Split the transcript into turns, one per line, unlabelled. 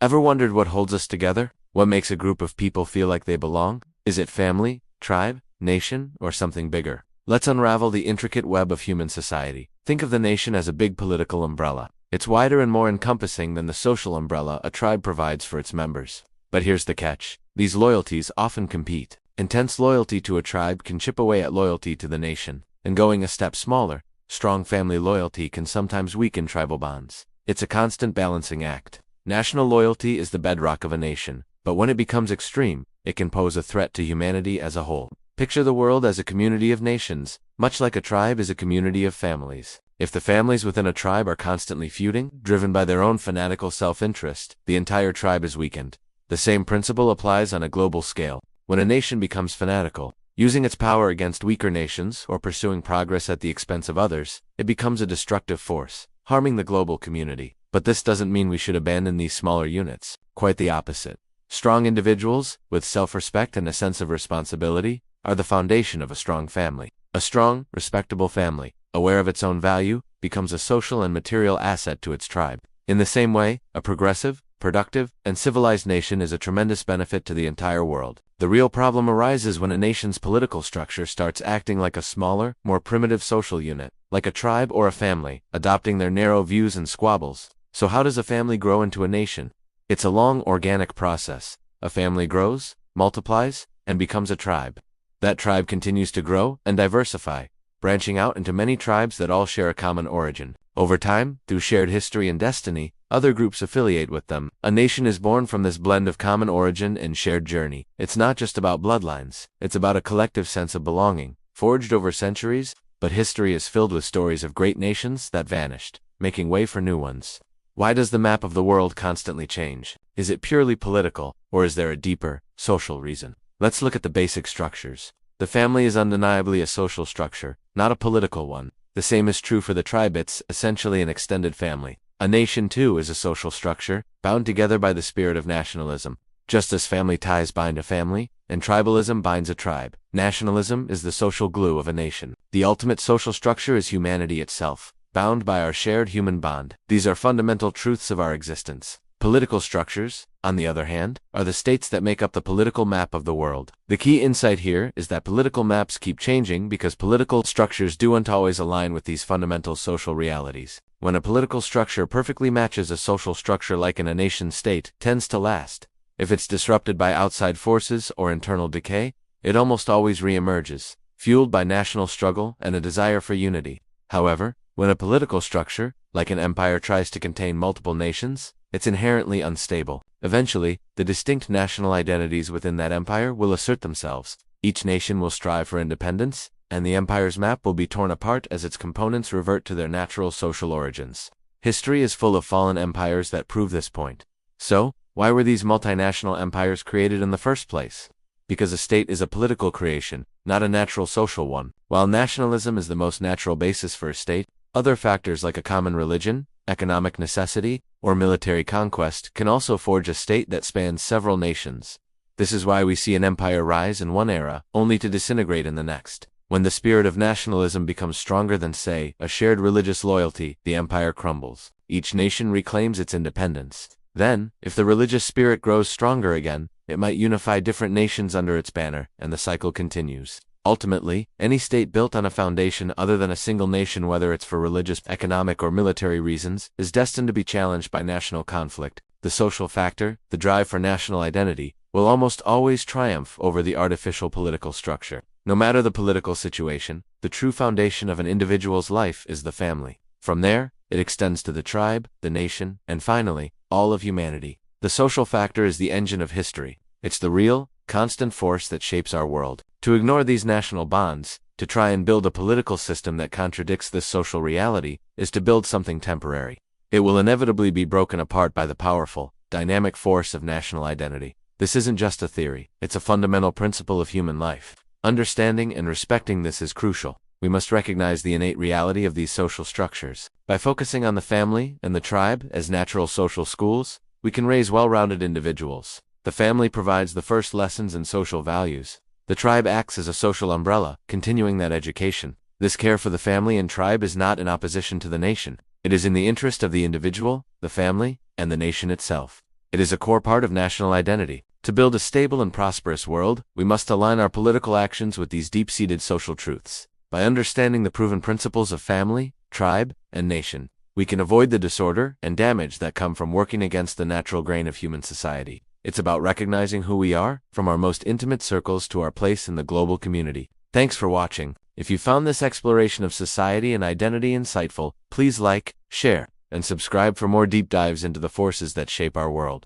Ever wondered what holds us together? What makes a group of people feel like they belong? Is it family, tribe, nation, or something bigger? Let's unravel the intricate web of human society. Think of the nation as a big political umbrella. It's wider and more encompassing than the social umbrella a tribe provides for its members. But here's the catch. These loyalties often compete. Intense loyalty to a tribe can chip away at loyalty to the nation. And going a step smaller, strong family loyalty can sometimes weaken tribal bonds. It's a constant balancing act. National loyalty is the bedrock of a nation, but when it becomes extreme, it can pose a threat to humanity as a whole. Picture the world as a community of nations, much like a tribe is a community of families. If the families within a tribe are constantly feuding, driven by their own fanatical self-interest, the entire tribe is weakened. The same principle applies on a global scale. When a nation becomes fanatical, using its power against weaker nations or pursuing progress at the expense of others, it becomes a destructive force, harming the global community. But this doesn't mean we should abandon these smaller units. Quite the opposite. Strong individuals, with self-respect and a sense of responsibility, are the foundation of a strong family. A strong, respectable family, aware of its own value, becomes a social and material asset to its tribe. In the same way, a progressive, productive, and civilized nation is a tremendous benefit to the entire world. The real problem arises when a nation's political structure starts acting like a smaller, more primitive social unit, like a tribe or a family, adopting their narrow views and squabbles. So how does a family grow into a nation? It's a long, organic process. A family grows, multiplies, and becomes a tribe. That tribe continues to grow and diversify, branching out into many tribes that all share a common origin. Over time, through shared history and destiny, other groups affiliate with them. A nation is born from this blend of common origin and shared journey. It's not just about bloodlines. It's about a collective sense of belonging, forged over centuries, but history is filled with stories of great nations that vanished, making way for new ones. Why does the map of the world constantly change? Is it purely political, or is there a deeper, social reason? Let's look at the basic structures. The family is undeniably a social structure, not a political one. The same is true for the tribe. It's essentially an extended family. A nation, too, is a social structure, bound together by the spirit of nationalism. Just as family ties bind a family, and tribalism binds a tribe, nationalism is the social glue of a nation. The ultimate social structure is humanity itself, bound by our shared human bond. These are fundamental truths of our existence. Political structures, on the other hand, are the states that make up the political map of the world. The key insight here is that political maps keep changing because political structures don't always align with these fundamental social realities. When a political structure perfectly matches a social structure like in a nation-state, it tends to last. If it's disrupted by outside forces or internal decay, it almost always re-emerges, fueled by national struggle and a desire for unity. However, when a political structure, like an empire, tries to contain multiple nations, it's inherently unstable. Eventually, the distinct national identities within that empire will assert themselves. Each nation will strive for independence, and the empire's map will be torn apart as its components revert to their natural social origins. History is full of fallen empires that prove this point. So, why were these multinational empires created in the first place? Because a state is a political creation, not a natural social one. While nationalism is the most natural basis for a state, other factors like a common religion, economic necessity, or military conquest can also forge a state that spans several nations. This is why we see an empire rise in one era, only to disintegrate in the next. When the spirit of nationalism becomes stronger than, say, a shared religious loyalty, the empire crumbles. Each nation reclaims its independence. Then, if the religious spirit grows stronger again, it might unify different nations under its banner, and the cycle continues. Ultimately, any state built on a foundation other than a single nation, whether it's for religious, economic, or military reasons, is destined to be challenged by national conflict. The social factor, the drive for national identity, will almost always triumph over the artificial political structure. No matter the political situation, the true foundation of an individual's life is the family. From there, it extends to the tribe, the nation, and finally, all of humanity. The social factor is the engine of history. It's the real, constant force that shapes our world. To ignore these national bonds, to try and build a political system that contradicts this social reality, is to build something temporary. It will inevitably be broken apart by the powerful, dynamic force of national identity. This isn't just a theory, it's a fundamental principle of human life. Understanding and respecting this is crucial. We must recognize the innate reality of these social structures. By focusing on the family and the tribe as natural social schools, we can raise well-rounded individuals. The family provides the first lessons in social values. The tribe acts as a social umbrella, continuing that education. This care for the family and tribe is not in opposition to the nation. It is in the interest of the individual, the family, and the nation itself. It is a core part of national identity. To build a stable and prosperous world, we must align our political actions with these deep-seated social truths. By understanding the proven principles of family, tribe, and nation, we can avoid the disorder and damage that come from working against the natural grain of human society. It's about recognizing who we are, from our most intimate circles to our place in the global community. Thanks for watching. If you found this exploration of society and identity insightful, please like, share, and subscribe for more deep dives into the forces that shape our world.